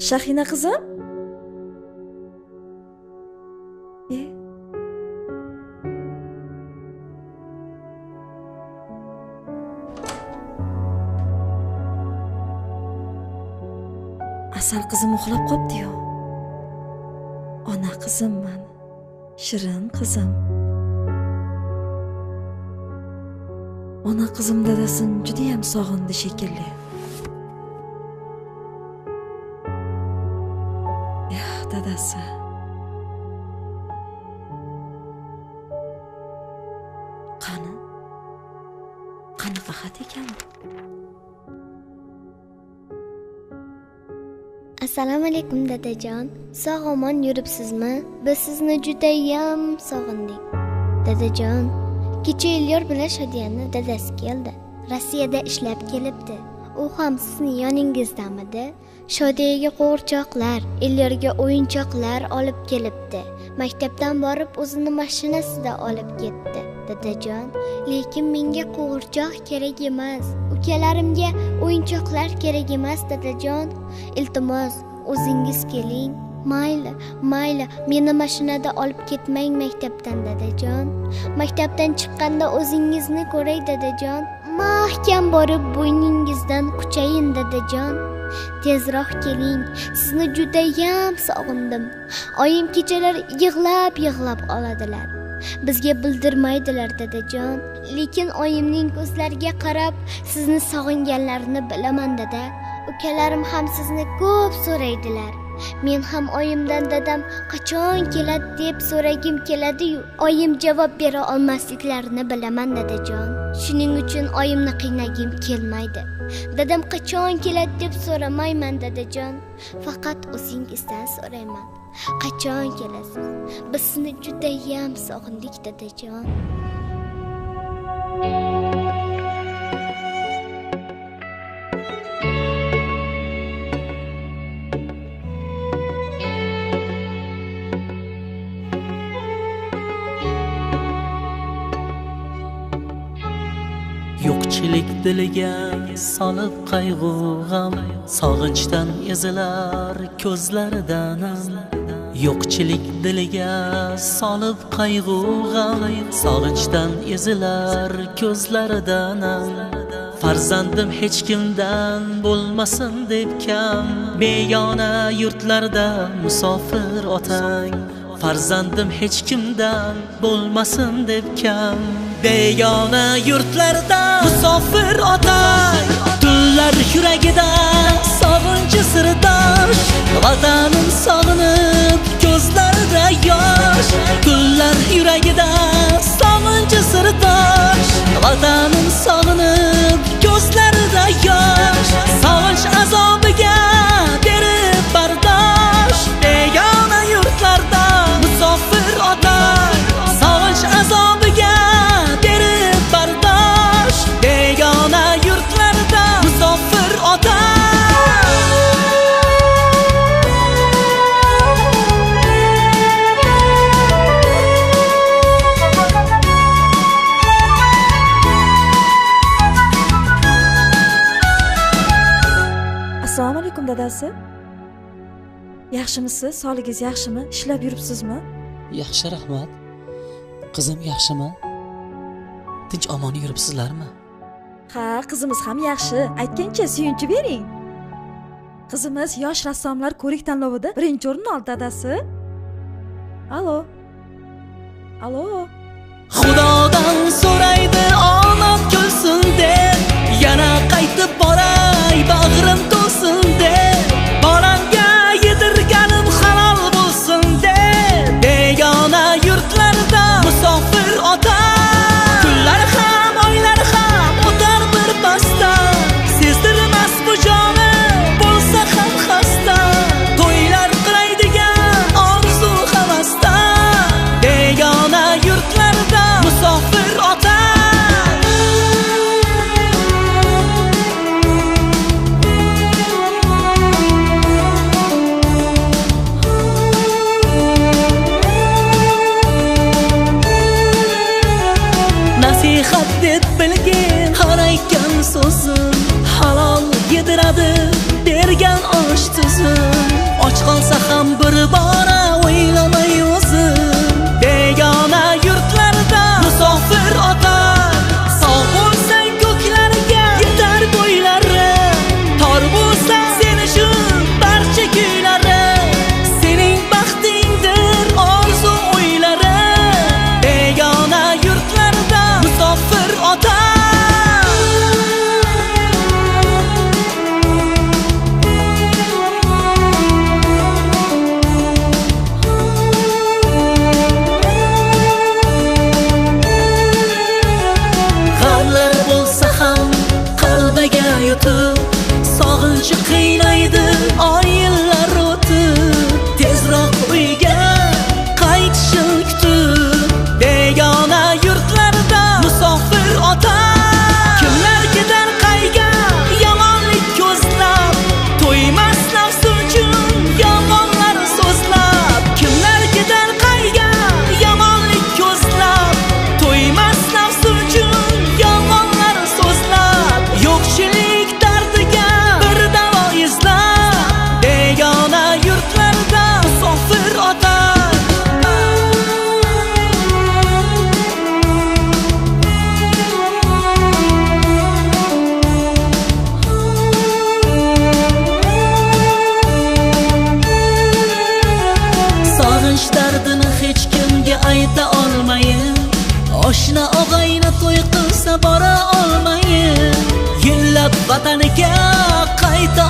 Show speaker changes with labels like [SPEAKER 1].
[SPEAKER 1] Shahina qizim? Asal qizim uxlab qopti-yu. Ona qizimman. Shirin qizim. Ona qizim dadasini juda ham sog'indi shekilli. Dadasi. Qanaqa xat ekan?
[SPEAKER 2] Assalomu alaykum dadajon. Sog'-omon yuribsizmi? Biz sizni juda ham sog'indik. Dadajon, kecha Elyor bilan Shodiyaning dadasi keldi. Rossiyada ishlab kelibdi. U ham sizning yoningizdamidi? Shodiyaga qo'g'irchoqlar, Elyorga o'yinchoqlar olib kelibdi. Maktabdan borib o'zini mashinasida olib ketdi. Dadajon, lekin menga qo'g'irchoq kerak emas. Ukalarimga o'yinchoqlar kerak emas, dadajon. Iltimos, o'zingiz keling. Mayli, meni mashinada olib ketmang maktabdan, dadajon. Maktabdan chiqqanda o'zingizni ko'ray, dadajon. Mahkam borib bo'yningizdan quchayin, dadajon. Tezroq keling. Sizni juda ham sog'indim. Oyim kechalar yig'lab oladilar. Bizga bildirmaydilar, dadajon. Lekin oyimning ko'zlariga qarab sizni sog'inganlarini bilaman, dada. Ukalarim ham sizni ko'p so'raydilar. Men ham oyimdan dadam qachon keladi deb so'ragim keladi-yu, oyim javob bera olmasliklarini bilaman, dadajon. Shuning uchun oyimni qiynagim kelmaydi. Dadam qachon keladi deb so'ramayman, dadajon. Faqat o'zingizdan so'rayman. Qachon kelasiz? Biz sizni juda ham sog'indik, dadajon.
[SPEAKER 3] Yo'qchilik diliga solib qayg'u g'am, sog'inchdan ezilar ko'zlaridan. Yo'qchilik diliga solib qayg'u g'am, sog'inchdan ezilar ko'zlaridan. Farzandim hech kimdan bo'lmasin deb kam, begona yurtlarda musofir otang. Farzandim hech kimdan bo'lmasin deb kam, begona yurtlarda musofir otang. Tunlar yuragida sog'inchi sirdosh, vatanim sog'inib ko'zlarida yosh. Kunlar yuragida sog'inchi sirdosh, vatanim sog'inib ko'zlarida yosh. Sog'inch azobiga berib bardosh, begona yurtlarda musofir otang. Sog'inch azobiga berib bardosh, begona yurtlarda musofir otang.
[SPEAKER 1] Assalomu alaykum dadasi. Yaxshimisiz? Sog'ligingiz yaxshimi? Ishlab yuribsizmi?
[SPEAKER 3] Yaxshi, rahmat. Qizim yaxshimi? Tinch omon yuribsizlarmi?
[SPEAKER 1] Ha, qizimiz ham yaxshi. Aytgancha suyunchi bering. Qizimiz yosh rassomlar ko'rik tanlovida 1-o'rin oldi dadasi. Alo.
[SPEAKER 3] Xudodan so'raydi omad kulsin deb, yana qaytib boray bag'rim to'lsin deb, bolamga yedirganim halol bo'lsin deb, begona yurtlarda musofir otang. Kunlar ham oylar ham o'tar bir pasda, sezdirmas bu joni bo'lsa ham xasta. To'ylar qilaydigan orzu havasda, begona yurtlarda musofir otang. qiynaydi oylar o'tib, tezroq uyga qaytishim kutib, begona yurtlarda musofir ota. Kimlar ketar qayga yomonlik ko'zlab, to'ymas nafsi uchun yomonlar so'zlab. Kimlar ketar qayga yomonlik ko'zlab, to'ymas nafsi uchun yomonlar so'zlab. Yo'qchilik dardiga bir davo izlab, begona yurtlarda musofir ota. Sog'inch dardini hech kimga ayta olmayin, oshna og'ayni to'y qilsa bora olmayin, yillab vataniga qayta